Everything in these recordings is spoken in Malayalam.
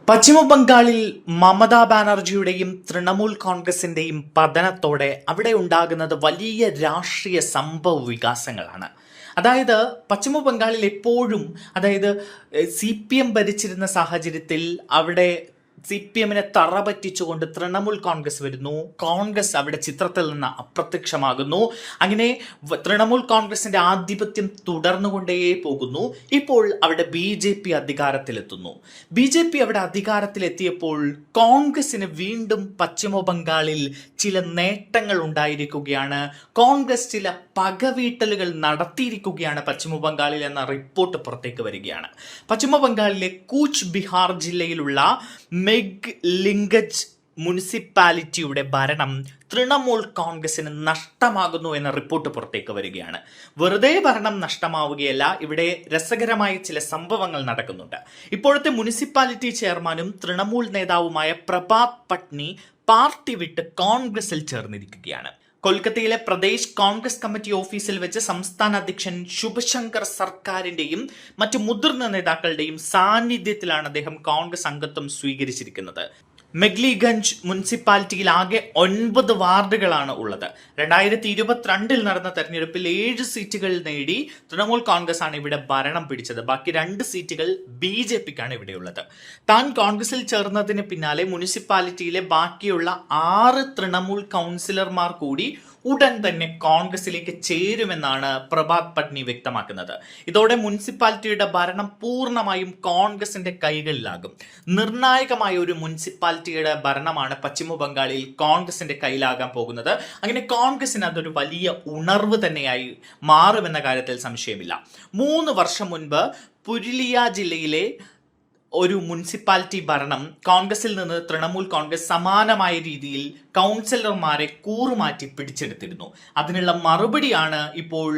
പശ്ചിമ ബംഗാളിൽ മമതാ ബാനർജിയുടെയും തൃണമൂൽ കോൺഗ്രസിന്റെയും പതനത്തോടെ അവിടെ ഉണ്ടാകുന്നത് വലിയ രാഷ്ട്രീയ സംഭവ വികാസങ്ങളാണ്. അതായത് പശ്ചിമ ബംഗാളിൽ എപ്പോഴും CPM ഭരിച്ചിരുന്ന സാഹചര്യത്തിൽ അവിടെ CPM-നെ തറപറ്റിച്ചുകൊണ്ട് തൃണമൂൽ കോൺഗ്രസ് വരുന്നു. കോൺഗ്രസ് അവിടെ ചിത്രത്തിൽ നിന്ന് അപ്രത്യക്ഷമാകുന്നു. അങ്ങനെ തൃണമൂൽ കോൺഗ്രസിന്റെ ആധിപത്യം തുടർന്നുകൊണ്ടേ പോകുന്നു. ഇപ്പോൾ അവിടെ BJP അധികാരത്തിലെത്തുന്നു. BJP അവിടെ അധികാരത്തിലെത്തിയപ്പോൾ കോൺഗ്രസിന് വീണ്ടും പശ്ചിമ ബംഗാളിൽ ചില നേട്ടങ്ങൾ ഉണ്ടായിരിക്കുകയാണ്. കോൺഗ്രസ് ചില പകവീട്ടലുകൾ നടത്തിയിരിക്കുകയാണ് പശ്ചിമ ബംഗാളിൽ എന്ന റിപ്പോർട്ട് പുറത്തേക്ക് വരികയാണ്. പശ്ചിമ ബംഗാളിലെ കൂച്ച് ബിഹാർ ജില്ലയിലുള്ള മെഗ്ലിംഗജ് മുനിസിപ്പാലിറ്റിയുടെ ഭരണം തൃണമൂൽ കോൺഗ്രസിന് നഷ്ടമാകുന്നു എന്ന റിപ്പോർട്ട് പുറത്തേക്ക് വരികയാണ്. വെറുതെ ഭരണം നഷ്ടമാവുകയല്ല, ഇവിടെ രസകരമായ ചില സംഭവങ്ങൾ നടക്കുന്നുണ്ട്. ഇപ്പോഴത്തെ മുനിസിപ്പാലിറ്റി ചെയർമാനും തൃണമൂൽ നേതാവുമായ പ്രഭാത് പട്നി പാർട്ടി വിട്ട് കോൺഗ്രസിൽ ചേർന്നിരിക്കുകയാണ്. കൊൽക്കത്തയിലെ പ്രദേശ് കോൺഗ്രസ് കമ്മിറ്റി ഓഫീസിൽ വെച്ച് സംസ്ഥാന അധ്യക്ഷൻ ശുഭശങ്കർ സർക്കാരിന്റെയും മറ്റു മുതിർന്ന നേതാക്കളുടെയും സാന്നിധ്യത്തിലാണ് അദ്ദേഹം കോൺഗ്രസ് അംഗത്വം സ്വീകരിച്ചിരിക്കുന്നത്. മെഗ്ലിഗഞ്ച് മുനിസിപ്പാലിറ്റിയിൽ ആകെ 9 വാർഡുകളാണ് ഉള്ളത്. 2022 നടന്ന തെരഞ്ഞെടുപ്പിൽ 7 സീറ്റുകൾ നേടി തൃണമൂൽ കോൺഗ്രസ് ആണ് ഇവിടെ ഭരണം പിടിച്ചത്. ബാക്കി 2 സീറ്റുകൾ BJPക്കാണ് ഇവിടെയുള്ളത്. താൻ കോൺഗ്രസിൽ ചേർന്നതിന് പിന്നാലെ മുനിസിപ്പാലിറ്റിയിലെ ബാക്കിയുള്ള 6 തൃണമൂൽ കൗൺസിലർമാർ കൂടി ഉടൻ തന്നെ കോൺഗ്രസിലേക്ക് ചേരുമെന്നാണ് പ്രഭാത് പട്നി വ്യക്തമാക്കുന്നത്. ഇതോടെ മുനിസിപ്പാലിറ്റിയുടെ ഭരണം പൂർണ്ണമായും കോൺഗ്രസിന്റെ കൈകളിലാകും. നിർണായകമായ ഒരു മുനിസിപ്പാലിറ്റിയുടെ ഭരണമാണ് പശ്ചിമ ബംഗാളിൽ കോൺഗ്രസിന്റെ കയ്യിലാകാൻ പോകുന്നത്. അങ്ങനെ കോൺഗ്രസിന് അതൊരു വലിയ ഉണർവ് തന്നെയായി മാറുമെന്ന കാര്യത്തിൽ സംശയമില്ല. 3 വർഷം മുൻപ് പുരുലിയ ജില്ലയിലെ ഒരു മുനിസിപ്പാലിറ്റി ഭരണം കോൺഗ്രസിൽ നിന്ന് തൃണമൂൽ കോൺഗ്രസ് സമാനമായ രീതിയിൽ കൗൺസിലർമാരെ കൂറുമാറ്റി പിടിച്ചെടുത്തിരുന്നു. അതിനുള്ള മറുപടിയാണ് ഇപ്പോൾ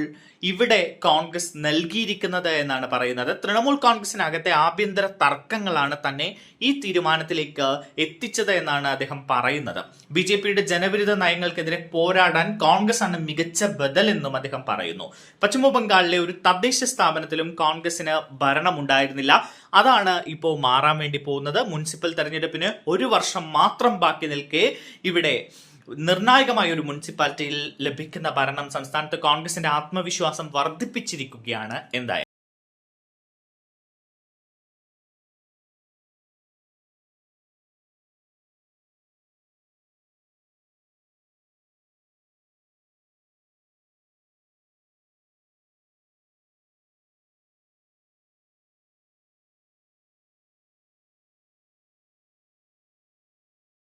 ഇവിടെ കോൺഗ്രസ് നൽകിയിരിക്കുന്നത് എന്നാണ് പറയുന്നത്. തൃണമൂൽ കോൺഗ്രസിനകത്തെ ആഭ്യന്തര തർക്കങ്ങളാണ് തന്നെ ഈ തീരുമാനത്തിലേക്ക് എത്തിച്ചത് എന്നാണ് അദ്ദേഹം പറയുന്നത്. BJPയുടെ ജനവിരുദ്ധ നയങ്ങൾക്കെതിരെ പോരാടാൻ കോൺഗ്രസ് ആണ് മികച്ച ബദൽ എന്നും അദ്ദേഹം പറയുന്നു. പശ്ചിമ ബംഗാളിലെ ഒരു തദ്ദേശ സ്ഥാപനത്തിലും കോൺഗ്രസിന് ഭരണം ഉണ്ടായിരുന്നില്ല. അതാണ് ഇപ്പോൾ മാറാൻ വേണ്ടി പോകുന്നത്. മുനിസിപ്പൽ തെരഞ്ഞെടുപ്പിന് 1 വർഷം മാത്രം ബാക്കി നിൽക്കെ ഇവിടെ നിർണായകമായ ഒരു മുനിസിപ്പാലിറ്റിയിൽ ലഭിക്കുന്ന ഭരണം സംസ്ഥാനത്ത് കോൺഗ്രസിന്റെ ആത്മവിശ്വാസം വർദ്ധിപ്പിച്ചിരിക്കുകയാണ്. എന്തായാലും